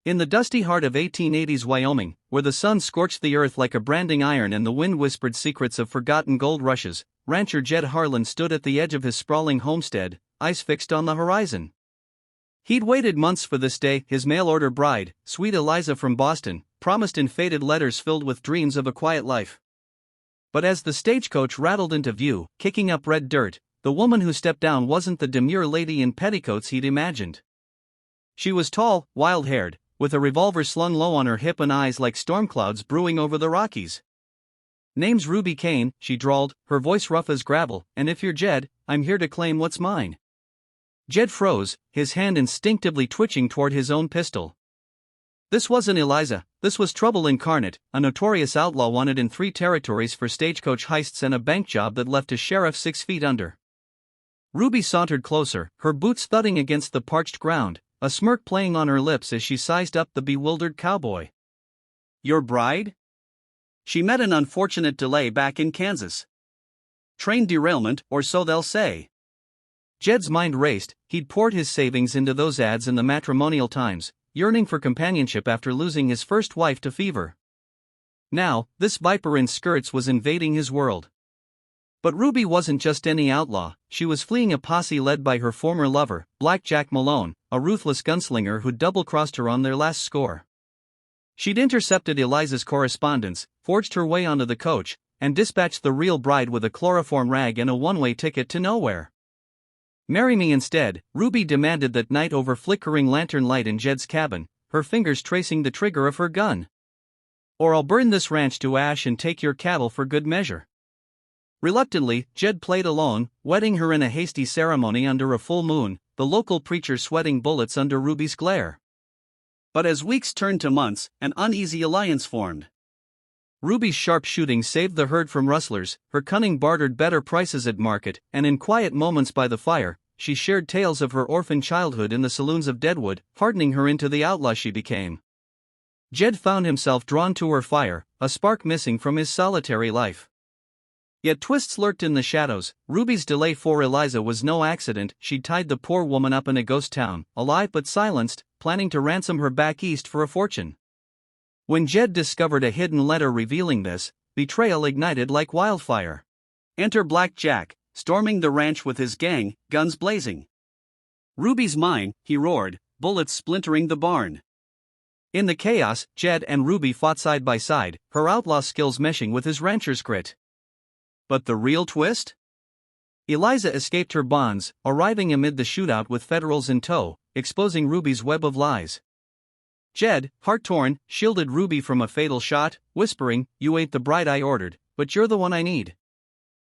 In the dusty heart of 1880s Wyoming, where the sun scorched the earth like a branding iron and the wind whispered secrets of forgotten gold rushes, rancher Jed Harlan stood at the edge of his sprawling homestead, eyes fixed on the horizon. He'd waited months for this day. His mail-order bride, sweet Eliza from Boston, promised in faded letters filled with dreams of a quiet life. But as the stagecoach rattled into view, kicking up red dirt, the woman who stepped down wasn't the demure lady in petticoats he'd imagined. She was tall, wild-haired, with a revolver slung low on her hip and eyes like storm clouds brewing over the Rockies. "Name's Ruby Kane," she drawled, her voice rough as gravel, "and if you're Jed, I'm here to claim what's mine." Jed froze, his hand instinctively twitching toward his own pistol. This wasn't Eliza, this was trouble incarnate, a notorious outlaw wanted in 3 territories for stagecoach heists and a bank job that left a sheriff 6 feet under. Ruby sauntered closer, her boots thudding against the parched ground, a smirk playing on her lips as she sized up the bewildered cowboy. "Your bride?" "She met an unfortunate delay back in Kansas. Train derailment, or so they'll say." Jed's mind raced. He'd poured his savings into those ads in the Matrimonial Times, yearning for companionship after losing his first wife to fever. Now, this viper in skirts was invading his world. But Ruby wasn't just any outlaw, she was fleeing a posse led by her former lover, Black Jack Malone, a ruthless gunslinger who'd double-crossed her on their last score. She'd intercepted Eliza's correspondence, forged her way onto the coach, and dispatched the real bride with a chloroform rag and a one-way ticket to nowhere. "Marry me instead," Ruby demanded that night over flickering lantern light in Jed's cabin, her fingers tracing the trigger of her gun. "Or I'll burn this ranch to ash and take your cattle for good measure." Reluctantly, Jed played along, wedding her in a hasty ceremony under a full moon, the local preacher sweating bullets under Ruby's glare. But as weeks turned to months, an uneasy alliance formed. Ruby's sharp shooting saved the herd from rustlers, her cunning bartered better prices at market, and in quiet moments by the fire, she shared tales of her orphan childhood in the saloons of Deadwood, hardening her into the outlaw she became. Jed found himself drawn to her fire, a spark missing from his solitary life. Yet twists lurked in the shadows. Ruby's delay for Eliza was no accident. She'd tied the poor woman up in a ghost town, alive but silenced, planning to ransom her back east for a fortune. When Jed discovered a hidden letter revealing this, betrayal ignited like wildfire. Enter Black Jack, storming the ranch with his gang, guns blazing. "Ruby's mine," he roared, bullets splintering the barn. In the chaos, Jed and Ruby fought side by side, her outlaw skills meshing with his rancher's grit. But the real twist? Eliza escaped her bonds, arriving amid the shootout with federals in tow, exposing Ruby's web of lies. Jed, heart-torn, shielded Ruby from a fatal shot, whispering, "You ain't the bride I ordered, but you're the one I need."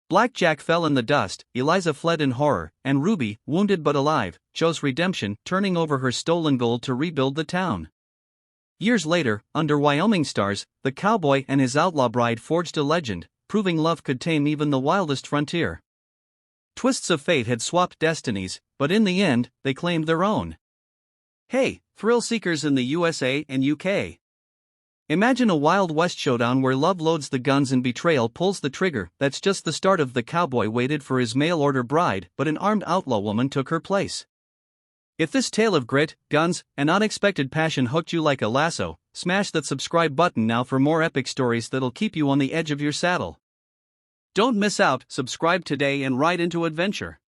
Black Jack fell in the dust, Eliza fled in horror, and Ruby, wounded but alive, chose redemption, turning over her stolen gold to rebuild the town. Years later, under Wyoming stars, the cowboy and his outlaw bride forged a legend, proving love could tame even the wildest frontier. Twists of fate had swapped destinies, but in the end, they claimed their own. Hey, thrill seekers in the USA and UK. Imagine a Wild West showdown where love loads the guns and betrayal pulls the trigger. That's just the start of. The cowboy waited for his mail-order bride, but an armed outlaw woman took her place. If this tale of grit, guns, and unexpected passion hooked you like a lasso, smash that subscribe button now for more epic stories that'll keep you on the edge of your saddle. Don't miss out, subscribe today and ride into adventure.